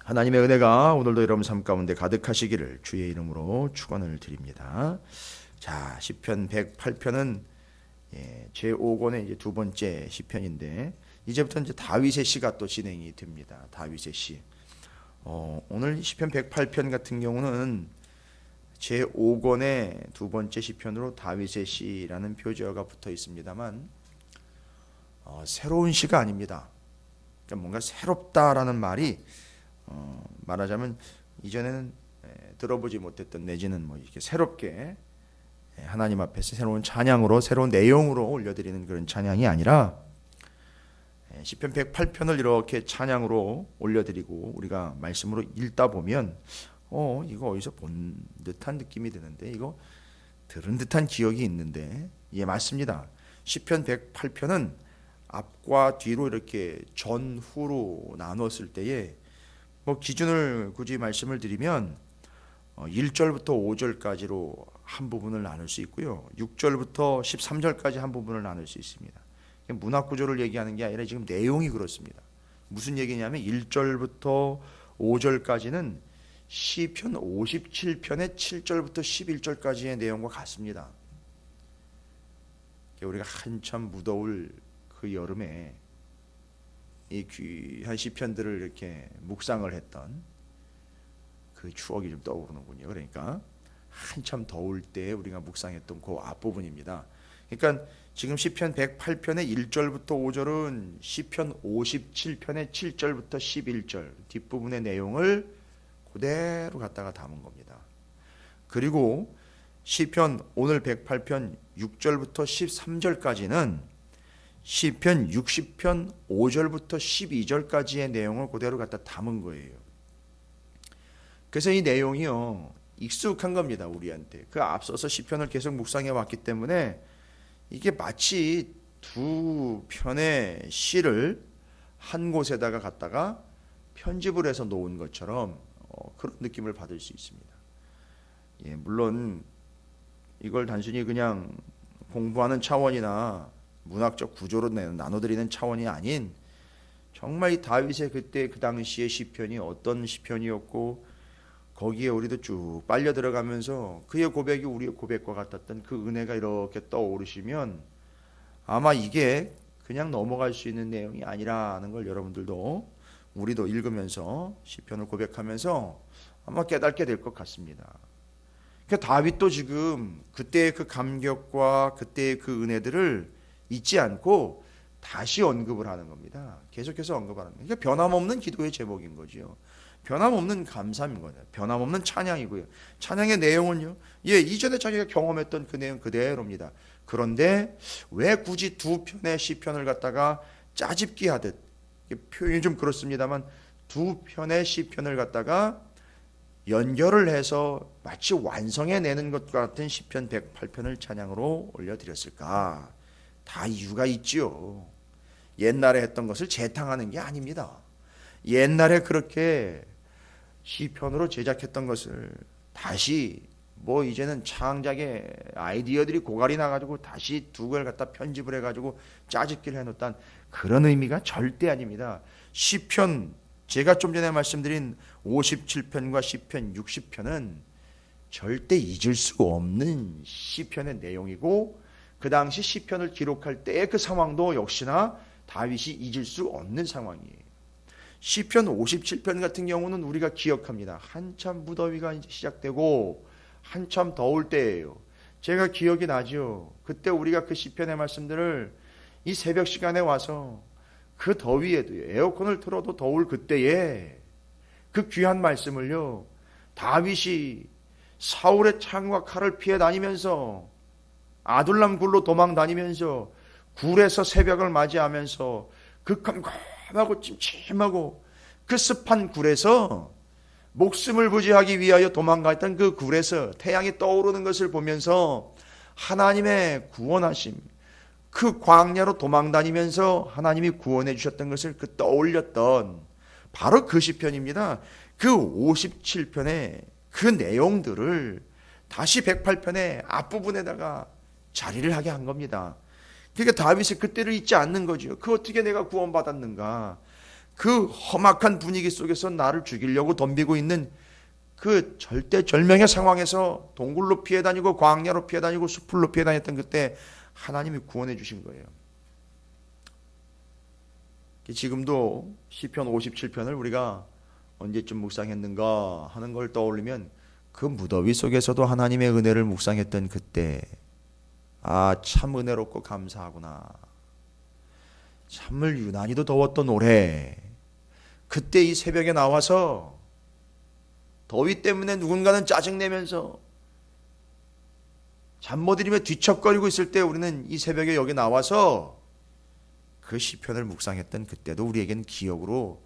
하나님의 은혜가 오늘도 여러분 삶 가운데 가득하시기를 주의 이름으로 축원을 드립니다. 자, 시편 108편은 제5권의 이제 두 번째 시편인데 이제부터 이제 다윗의 시가 또 진행이 됩니다. 다윗의 시. 오늘 시편 108편 같은 경우는 제5권의 두 번째 시편으로 다윗의 시라는 표제어가 붙어 있습니다만 새로운 시가 아닙니다. 그러니까 뭔가 새롭다라는 말이 말하자면 이전에는 들어보지 못했던 내지는 뭐 이렇게 새롭게 하나님 앞에서 새로운 찬양으로 새로운 내용으로 올려드리는 그런 찬양이 아니라 시편 108편을 이렇게 찬양으로 올려드리고 우리가 말씀으로 읽다 보면 이거 어디서 본 듯한 느낌이 드는데 이거 들은 듯한 기억이 있는데 맞습니다. 시편 108편은 앞과 뒤로 이렇게 전후로 나눴을 때에 뭐 기준을 굳이 말씀을 드리면 1절부터 5절까지로 한 부분을 나눌 수 있고요. 6절부터 13절까지 한 부분을 나눌 수 있습니다. 문학 구조를 얘기하는 게 아니라 지금 내용이 그렇습니다. 무슨 얘기냐면 1절부터 5절까지는 시편 57편의 7절부터 11절까지의 내용과 같습니다. 우리가 한참 무더울 그 여름에 이 귀한 시편들을 이렇게 묵상을 했던 그 추억이 좀 떠오르는군요. 그러니까 한참 더울 때 우리가 묵상했던 그 앞부분입니다. 그러니까 지금 시편 108편의 1절부터 5절은 시편 57편의 7절부터 11절 뒷부분의 내용을 그대로 갖다가 담은 겁니다. 그리고 시편 오늘 108편 6절부터 13절까지는 시편 60편 5절부터 12절까지의 내용을 그대로 갖다 담은 거예요. 그래서 이 내용이요 익숙한 겁니다. 우리한테 그 앞서서 시편을 계속 묵상해 왔기 때문에 이게 마치 두 편의 시를 한 곳에다가 갖다가 편집을 해서 놓은 것처럼 그런 느낌을 받을 수 있습니다. 물론 이걸 단순히 그냥 공부하는 차원이나 문학적 구조로 나눠드리는 차원이 아닌 정말 이 다윗의 그때 그 당시의 시편이 어떤 시편이었고 거기에 우리도 쭉 빨려 들어가면서 그의 고백이 우리의 고백과 같았던 그 은혜가 이렇게 떠오르시면 아마 이게 그냥 넘어갈 수 있는 내용이 아니라는 걸 여러분들도 우리도 읽으면서 시편을 고백하면서 아마 깨닫게 될 것 같습니다. 그러니까 다윗도 지금 그때의 그 감격과 그때의 그 은혜들을 잊지 않고 다시 언급을 하는 겁니다. 계속해서 언급하는 겁니다. 그러니까 변함없는 기도의 제목인 거죠. 변함없는 감사인 거예요. 변함없는 찬양이고요. 찬양의 내용은요. 이전에 자기가 경험했던 그 내용 그대로입니다. 그런데 왜 굳이 두 편의 시편을 갖다가 짜집기 하듯 표현이 좀 그렇습니다만 두 편의 시편을 갖다가 연결을 해서 마치 완성해내는 것과 같은 시편 108편을 찬양으로 올려드렸을까? 다 이유가 있지요. 옛날에 했던 것을 재탕하는 게 아닙니다. 옛날에 그렇게 시편으로 제작했던 것을 다시 이제는 창작의 아이디어들이 고갈이 나가지고 다시 두 걸 갖다 편집을 해가지고 짜집기를 해놓던 그런 의미가 절대 아닙니다. 시편 제가 좀 전에 말씀드린 57편과 시편 60편은 절대 잊을 수 없는 시편의 내용이고 그 당시 시편을 기록할 때의 그 상황도 역시나 다윗이 잊을 수 없는 상황이에요. 시편 57편 같은 경우는 우리가 기억합니다. 한참 무더위가 이제 시작되고 한참 더울 때예요. 제가 기억이 나죠. 그때 우리가 그 시편의 말씀들을 이 새벽 시간에 와서 그 더위에도 에어컨을 틀어도 더울 그때에 그 귀한 말씀을요 다윗이 사울의 창과 칼을 피해 다니면서 아둘람 굴로 도망 다니면서 굴에서 새벽을 맞이하면서 그 깜깜하고 찜찜하고 그 습한 굴에서 목숨을 부지하기 위하여 도망갔던 그 굴에서 태양이 떠오르는 것을 보면서 하나님의 구원하심 그 광야로 도망 다니면서 하나님이 구원해 주셨던 것을 그 떠올렸던 바로 그 시편입니다. 그 57편의 그 내용들을 다시 108편의 앞부분에다가 자리를 하게 한 겁니다. 그러니까 다윗이 그때를 잊지 않는 거죠. 그 어떻게 내가 구원받았는가? 그 험악한 분위기 속에서 나를 죽이려고 덤비고 있는 그 절대절명의 상황에서 동굴로 피해 다니고 광야로 피해 다니고 수풀로 피해 다녔던 그때 하나님이 구원해 주신 거예요. 지금도 시편 57편을 우리가 언제쯤 묵상했는가 하는 걸 떠올리면 그 무더위 속에서도 하나님의 은혜를 묵상했던 그때, 아, 참 은혜롭고 감사하구나. 참을 유난히도 더웠던 올해, 그때 이 새벽에 나와서 더위 때문에 누군가는 짜증내면서 잠 못 이루며 뒤척거리고 있을 때 우리는 이 새벽에 여기 나와서 그 시편을 묵상했던 그때도 우리에겐 기억으로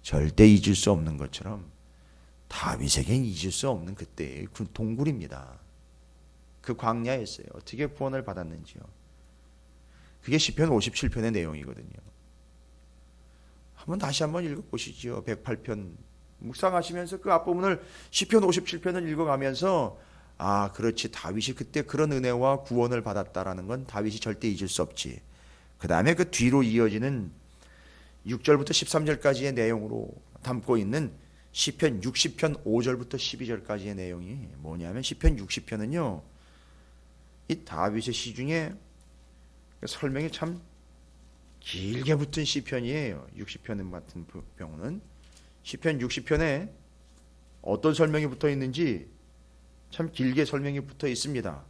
절대 잊을 수 없는 것처럼 다윗에겐 잊을 수 없는 그때의 그 동굴입니다. 그 광야였어요. 어떻게 구원을 받았는지요. 그게 시편 57편의 내용이거든요. 다시 한번 읽어보시죠. 108편 묵상하시면서 그 앞부분을 시편 57편을 읽어가면서, 아, 그렇지, 다윗이 그때 그런 은혜와 구원을 받았다라는 건 다윗이 절대 잊을 수 없지. 그 다음에 그 뒤로 이어지는 6절부터 13절까지의 내용으로 담고 있는 시편 60편 5절부터 12절까지의 내용이 뭐냐면, 시편 60편은요 이 다윗의 시 중에 설명이 참 길게 붙은 시편이에요. 60편 같은 경우는 시편 60편에 어떤 설명이 붙어 있는지 참 길게 설명이 붙어 있습니다.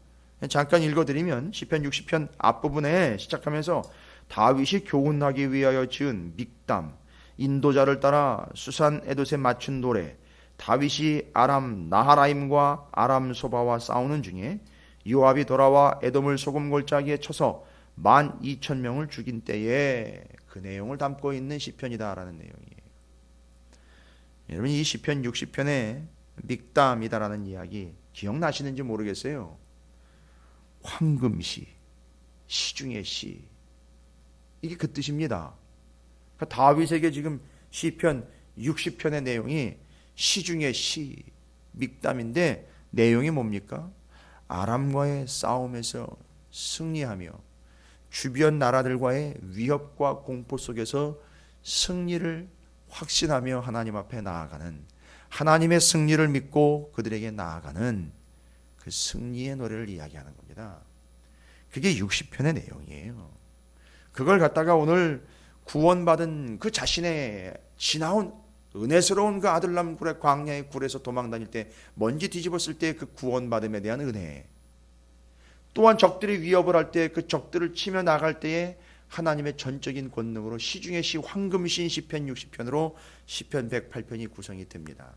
잠깐 읽어드리면, 시편 60편 앞부분에 시작하면서 다윗이 교훈하기 위하여 지은 믹담, 인도자를 따라 수산 에돛에 맞춘 노래, 다윗이 아람 나하라임과 아람 소바와 싸우는 중에 요압이 돌아와 에돔을 소금 골짜기에 쳐서 12,000명을 죽인 때에, 그 내용을 담고 있는 시편이다라는 내용이에요. 여러분, 이 시편 60편의 믹담이다라는 이야기 기억나시는지 모르겠어요. 황금시, 시중의 시, 이게 그 뜻입니다. 그러니까 다윗에게 지금 시편 60편의 내용이 시중의 시, 믹담인데, 내용이 뭡니까? 아람과의 싸움에서 승리하며 주변 나라들과의 위협과 공포 속에서 승리를 확신하며 하나님 앞에 나아가는, 하나님의 승리를 믿고 그들에게 나아가는 그 승리의 노래를 이야기하는 겁니다. 그게 60편의 내용이에요. 그걸 갖다가 오늘 구원받은 그 자신의 지나온 은혜스러운 그 아들람 굴의 광야의 굴에서 도망 다닐 때 먼지 뒤집었을 때 그 구원받음에 대한 은혜, 또한 적들이 위협을 할 때 그 적들을 치며 나갈 때에 하나님의 전적인 권능으로 시중의 시, 황금신 시편 60편으로 시편 108편이 구성이 됩니다.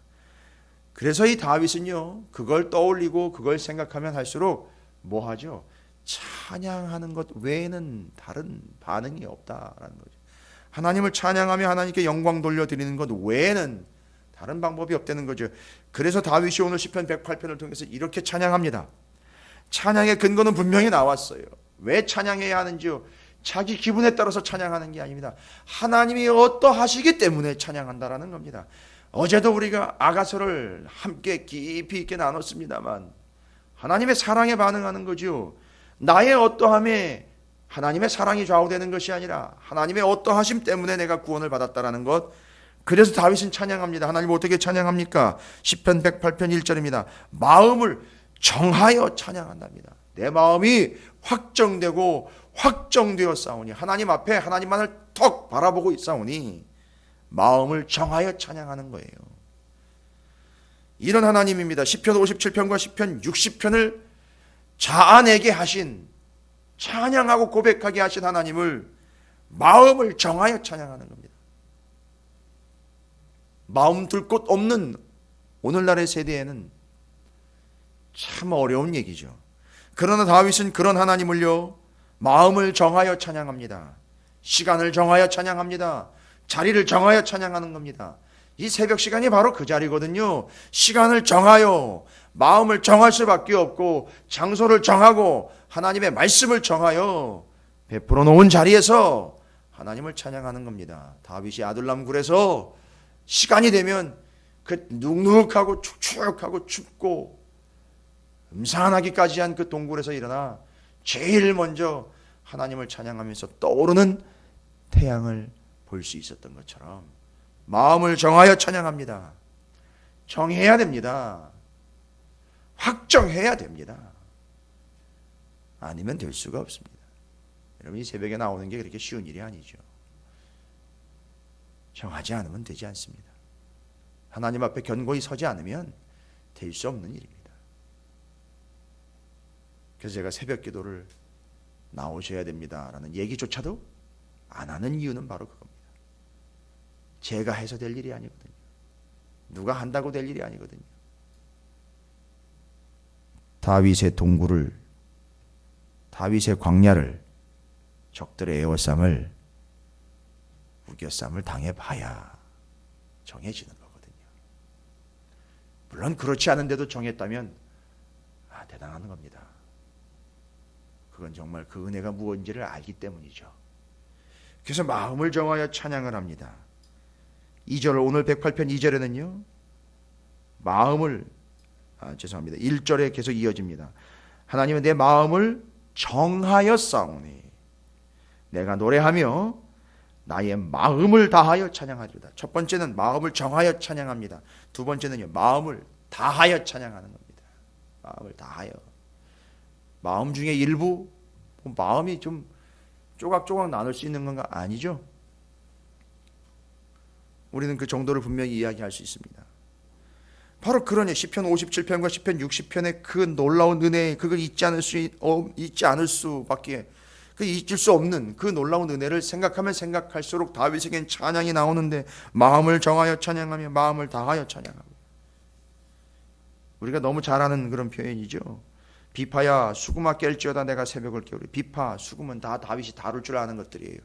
그래서 이 다윗은요, 그걸 떠올리고 그걸 생각하면 할수록 뭐 하죠? 찬양하는 것 외에는 다른 반응이 없다라는 거죠. 하나님을 찬양하며 하나님께 영광 돌려드리는 것 외에는 다른 방법이 없다는 거죠. 그래서 다윗이 오늘 시편 108편을 통해서 이렇게 찬양합니다. 찬양의 근거는 분명히 나왔어요. 왜 찬양해야 하는지요? 자기 기분에 따라서 찬양하는 게 아닙니다. 하나님이 어떠하시기 때문에 찬양한다라는 겁니다. 어제도 우리가 아가서를 함께 깊이 있게 나눴습니다만, 하나님의 사랑에 반응하는 거죠. 나의 어떠함에 하나님의 사랑이 좌우되는 것이 아니라 하나님의 어떠하심 때문에 내가 구원을 받았다라는 것. 그래서 다윗은 찬양합니다. 하나님 어떻게 찬양합니까? 시편 108편 1절입니다. 마음을 정하여 찬양한답니다. 내 마음이 확정되고 확정되어 싸우니, 하나님 앞에 하나님만을 턱 바라보고 있사오니 마음을 정하여 찬양하는 거예요. 이런 하나님입니다. 시편 57편과 시편 60편을 자아내게 하신, 찬양하고 고백하게 하신 하나님을 마음을 정하여 찬양하는 겁니다. 마음 둘 곳 없는 오늘날의 세대에는 참 어려운 얘기죠. 그러나 다윗은 그런 하나님을요, 마음을 정하여 찬양합니다. 시간을 정하여 찬양합니다. 자리를 정하여 찬양하는 겁니다. 이 새벽 시간이 바로 그 자리거든요. 시간을 정하여, 마음을 정할 수밖에 없고, 장소를 정하고 하나님의 말씀을 정하여 베풀어 놓은 자리에서 하나님을 찬양하는 겁니다. 다윗이 아둘람 굴에서 시간이 되면 그 눅눅하고 축축하고 춥고 음산하기까지 한 그 동굴에서 일어나 제일 먼저 하나님을 찬양하면서 떠오르는 태양을 볼 수 있었던 것처럼 마음을 정하여 찬양합니다. 정해야 됩니다. 확정해야 됩니다. 아니면 될 수가 없습니다. 여러분, 이 새벽에 나오는 게 그렇게 쉬운 일이 아니죠. 정하지 않으면 되지 않습니다. 하나님 앞에 견고히 서지 않으면 될 수 없는 일입니다. 그래서 제가 새벽 기도를 나오셔야 됩니다라는 얘기조차도 안 하는 이유는 바로 그겁니다. 제가 해서 될 일이 아니거든요. 누가 한다고 될 일이 아니거든요. 다윗의 동굴을, 다윗의 광야를, 적들의 에워쌈을, 우겨쌈을 당해봐야 정해지는 거거든요. 물론 그렇지 않은데도 정했다면 대단한 겁니다. 그건 정말 그 은혜가 무엇인지를 알기 때문이죠. 그래서 마음을 정하여 찬양을 합니다. 2절, 오늘 108편 2절에는요 마음을 죄송합니다. 1절에 계속 이어집니다. 하나님은 내 마음을 정하여 싸우니 내가 노래하며 나의 마음을 다하여 찬양하리로다. 첫 번째는 마음을 정하여 찬양합니다. 두 번째는요 마음을 다하여 찬양하는 겁니다. 마음을 다하여. 마음 중에 일부, 마음이 좀 조각조각 나눌 수 있는 건가? 아니죠. 우리는 그 정도를 분명히 이야기할 수 있습니다. 바로 그러니 시편 57편과 시편 60편의 그 놀라운 은혜, 그걸 잊지 않을 수밖에, 그 잊을 수 없는 그 놀라운 은혜를 생각하면 생각할수록 다윗에겐 찬양이 나오는데 마음을 정하여 찬양하며 마음을 다하여 찬양하고. 우리가 너무 잘 아는 그런 표현이죠. 비파야 수금아 깰지어다 내가 새벽을 깨우리. 비파, 수금은 다 다윗이 다룰 줄 아는 것들이에요.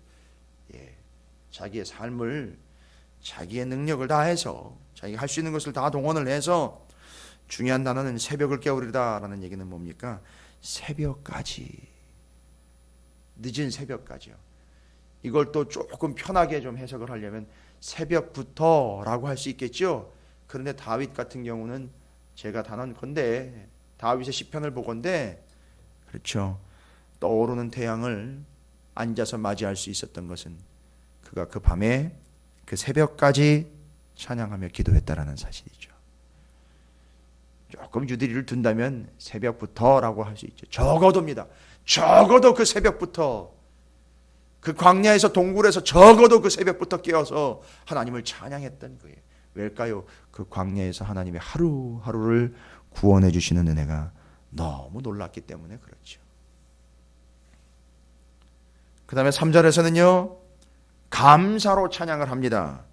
자기의 삶을, 자기의 능력을 다해서, 자기가 할 수 있는 것을 다 동원을 해서, 중요한 단어는 새벽을 깨우리다라는 얘기는 뭡니까? 새벽까지, 늦은 새벽까지요. 이걸 또 조금 편하게 좀 해석을 하려면 새벽부터라고 할 수 있겠죠. 그런데 다윗 같은 경우는 제가 단언컨대 다윗의 시편을 보건대, 그렇죠, 떠오르는 태양을 앉아서 맞이할 수 있었던 것은 그가 그 밤에 그 새벽까지 찬양하며 기도했다라는 사실이죠. 조금 유대리를 둔다면 새벽부터라고 할 수 있죠. 적어도입니다. 적어도 그 새벽부터, 그 광야에서 동굴에서 적어도 그 새벽부터 깨어서 하나님을 찬양했던 거예요. 왜일까요? 그 광야에서 하나님의 하루하루를 구원해 주시는 은혜가 너무 놀랐기 때문에 그렇죠. 그 다음에 3절에서는요 감사로 찬양을 합니다.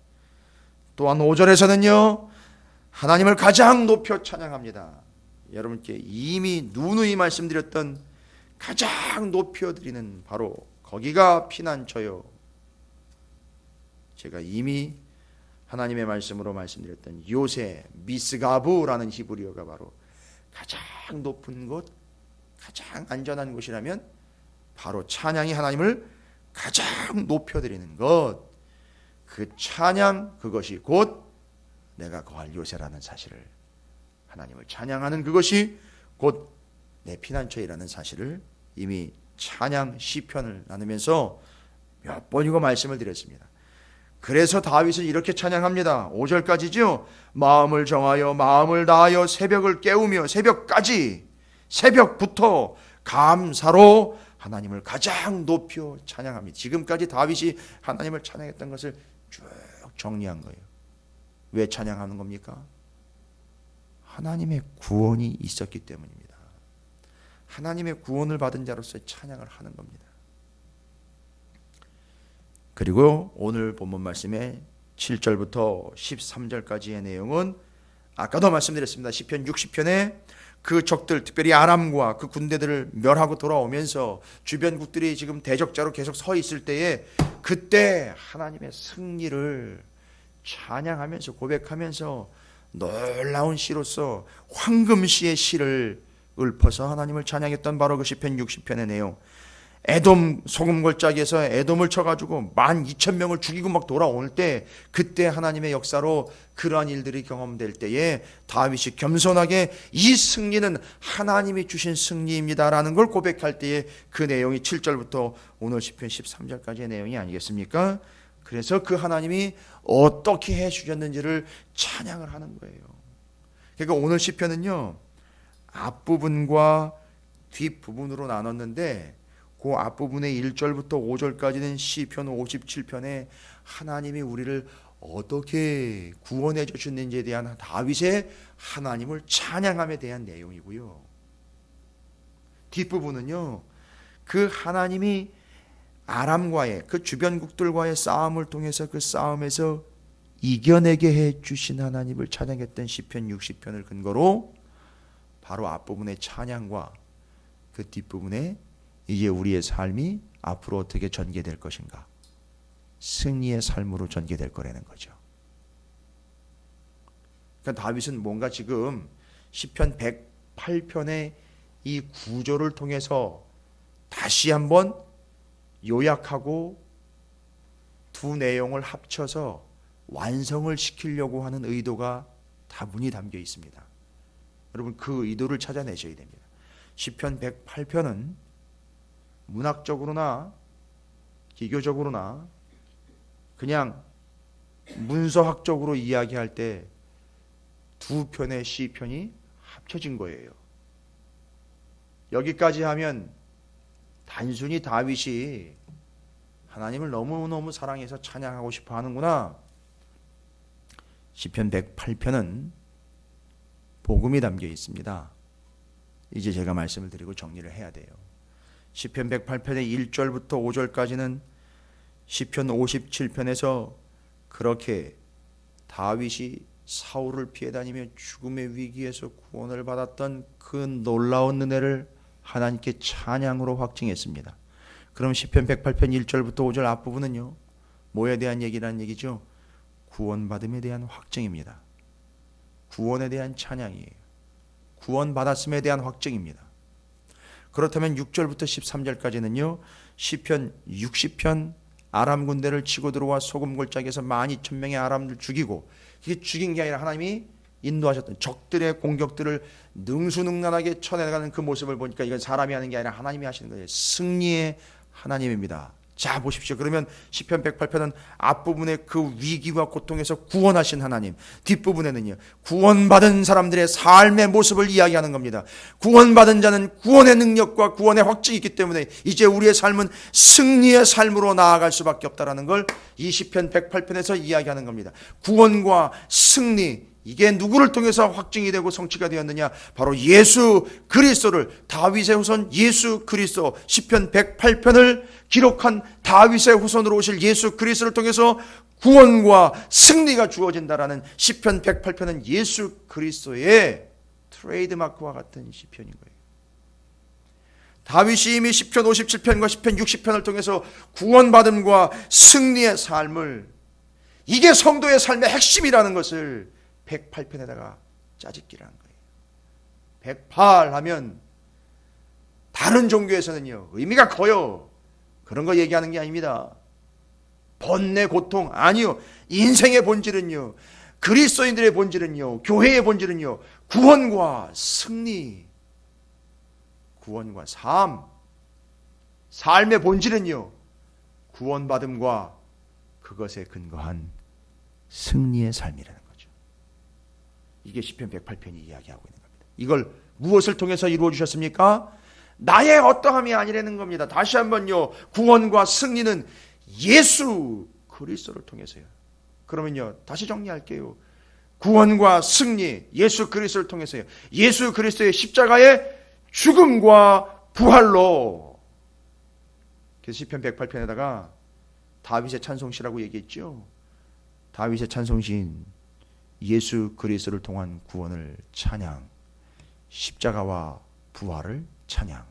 또한 5절에서는요 하나님을 가장 높여 찬양합니다. 여러분께 이미 누누이 말씀드렸던 가장 높여드리는 바로 거기가 피난처요. 제가 이미 하나님의 말씀으로 말씀드렸던 요새 미스가부라는 히브리어가 바로 가장 높은 곳, 가장 안전한 곳이라면 바로 찬양이 하나님을 가장 높여드리는 것, 그 찬양, 그것이 곧 내가 거할 요새라는 사실을, 하나님을 찬양하는 그것이 곧 내 피난처이라는 사실을 이미 찬양 시편을 나누면서 몇 번이고 말씀을 드렸습니다. 그래서 다윗은 이렇게 찬양합니다. 5절까지죠. 마음을 정하여 마음을 다하여 새벽을 깨우며, 새벽까지, 새벽부터 감사로 하나님을 가장 높여 찬양합니다. 지금까지 다윗이 하나님을 찬양했던 것을 쭉 정리한 거예요. 왜 찬양하는 겁니까? 하나님의 구원이 있었기 때문입니다. 하나님의 구원을 받은 자로서 찬양을 하는 겁니다. 그리고 오늘 본문 말씀의 7절부터 13절까지의 내용은 아까도 말씀드렸습니다. 시편 60편에 그 적들, 특별히 아람과 그 군대들을 멸하고 돌아오면서 주변국들이 지금 대적자로 계속 서 있을 때에 그때 하나님의 승리를 찬양하면서 고백하면서 놀라운 시로서 황금시의 시를 읊어서 하나님을 찬양했던 바로 그 시편 60편의 내용. 에돔 소금골짜기에서 에돔을 쳐가지고 12,000명을 죽이고 막 돌아올 때, 그때 하나님의 역사로 그러한 일들이 경험될 때에 다윗이 겸손하게 이 승리는 하나님이 주신 승리입니다라는 걸 고백할 때에 그 내용이 7절부터 오늘 시편 13절까지의 내용이 아니겠습니까? 그래서 그 하나님이 어떻게 해주셨는지를 찬양을 하는 거예요. 그러니까 오늘 시편은요, 앞부분과 뒷부분으로 나눴는데 그 앞부분의 1절부터 5절까지는 시편 57편에 하나님이 우리를 어떻게 구원해 주셨는지에 대한 다윗의 하나님을 찬양함에 대한 내용이고요. 뒷부분은요, 그 하나님이 아람과의 그 주변국들과의 싸움을 통해서 그 싸움에서 이겨내게 해 주신 하나님을 찬양했던 시편 60편을 근거로 바로 앞부분의 찬양과 그 뒷부분에 이제 우리의 삶이 앞으로 어떻게 전개될 것인가, 승리의 삶으로 전개될 거라는 거죠. 그러니까 다윗은 뭔가 지금 시편 108편의 이 구조를 통해서 다시 한번 요약하고 두 내용을 합쳐서 완성을 시키려고 하는 의도가 다분히 담겨 있습니다. 여러분, 그 의도를 찾아내셔야 됩니다. 시편 108편은 문학적으로나 기교적으로나 그냥 문서학적으로 이야기할 때 두 편의 시편이 합쳐진 거예요. 여기까지 하면 단순히 다윗이 하나님을 너무너무 사랑해서 찬양하고 싶어 하는구나. 시편 108편은 복음이 담겨 있습니다. 이제 제가 말씀을 드리고 정리를 해야 돼요. 시편 108편의 1절부터 5절까지는 시편 57편에서 그렇게 다윗이 사울을 피해 다니며 죽음의 위기에서 구원을 받았던 그 놀라운 은혜를 하나님께 찬양으로 확증했습니다. 그럼 시편 108편 1절부터 5절 앞부분은요, 뭐에 대한 얘기라는 얘기죠? 구원받음에 대한 확증입니다. 구원에 대한 찬양이에요. 구원받았음에 대한 확증입니다. 그렇다면 6절부터 13절까지는요, 시편 60편 아람 군대를 치고 들어와 소금 골짜기에서 12,000명의 아람들 죽이고, 이게 죽인 게 아니라 하나님이 인도하셨던 적들의 공격들을 능수능란하게 쳐내가는 그 모습을 보니까 이건 사람이 하는 게 아니라 하나님이 하시는 거예요. 승리의 하나님입니다. 자, 보십시오. 그러면 시편 108편은 앞부분의 그 위기와 고통에서 구원하신 하나님, 뒷부분에는요, 구원받은 사람들의 삶의 모습을 이야기하는 겁니다. 구원받은 자는 구원의 능력과 구원의 확증이 있기 때문에 이제 우리의 삶은 승리의 삶으로 나아갈 수밖에 없다라는 걸 이 시편 108편에서 이야기하는 겁니다. 구원과 승리, 이게 누구를 통해서 확증이 되고 성취가 되었느냐? 바로 예수 그리스도를, 다윗의 후손 예수 그리스도, 시편 108편을 기록한 다윗의 후손으로 오실 예수 그리스도를 통해서 구원과 승리가 주어진다라는 시편 108편은 예수 그리스도의 트레이드마크와 같은 시편인 거예요. 다윗이 이미 시편 57편과 시편 60편을 통해서 구원받음과 승리의 삶을, 이게 성도의 삶의 핵심이라는 것을 108편에다가 짜집기라는 거예요. 108 하면 다른 종교에서는요, 의미가 커요. 그런 거 얘기하는 게 아닙니다. 번뇌, 고통, 아니요. 인생의 본질은요, 그리스도인들의 본질은요, 교회의 본질은요, 구원과 승리, 구원과 삶의 본질은요, 구원받음과 그것에 근거한 승리의 삶이라는 거죠. 이게 시편 108편이 이야기하고 있는 겁니다. 이걸 무엇을 통해서 이루어 주셨습니까? 나의 어떠함이 아니라는 겁니다. 다시 한번요, 구원과 승리는 예수 그리스도를 통해서요. 그러면요, 다시 정리할게요. 구원과 승리, 예수 그리스도를 통해서요. 예수 그리스도의 십자가의 죽음과 부활로. 그래서 시편 108편에다가 다윗의 찬송시라고 얘기했죠. 다윗의 찬송시인 예수 그리스도를 통한 구원을 찬양, 십자가와 부활을 찬양,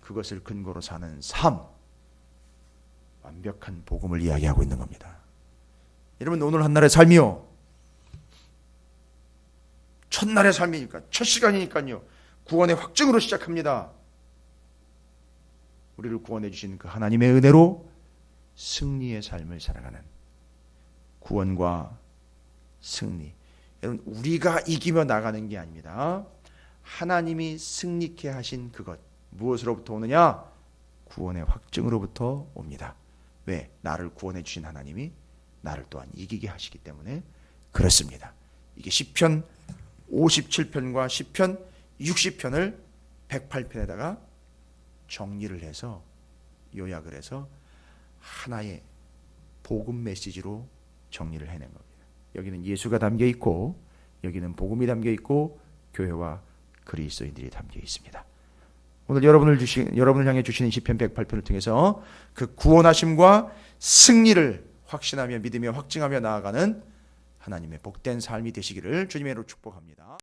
그것을 근거로 사는 삶, 완벽한 복음을 이야기하고 있는 겁니다. 여러분, 오늘 한날의 삶이요, 첫날의 삶이니까, 첫 시간이니까요, 구원의 확증으로 시작합니다. 우리를 구원해 주신 그 하나님의 은혜로 승리의 삶을 살아가는, 구원과 승리. 여러분, 우리가 이기며 나가는 게 아닙니다. 하나님이 승리케 하신 그것, 무엇으로부터 오느냐? 구원의 확증으로부터 옵니다. 왜? 나를 구원해 주신 하나님이 나를 또한 이기게 하시기 때문에 그렇습니다. 이게 시편 57편과 시편 60편을 108편에다가 정리를 해서 요약을 해서 하나의 복음 메시지로 정리를 해낸 겁니다. 여기는 예수가 담겨 있고 여기는 복음이 담겨 있고 교회와 그리스도인들이 담겨 있습니다. 오늘 여러분을 향해 주시는 시편 108편을 통해서 그 구원하심과 승리를 확신하며 믿으며 확증하며 나아가는 하나님의 복된 삶이 되시기를 주님의 이름으로 축복합니다.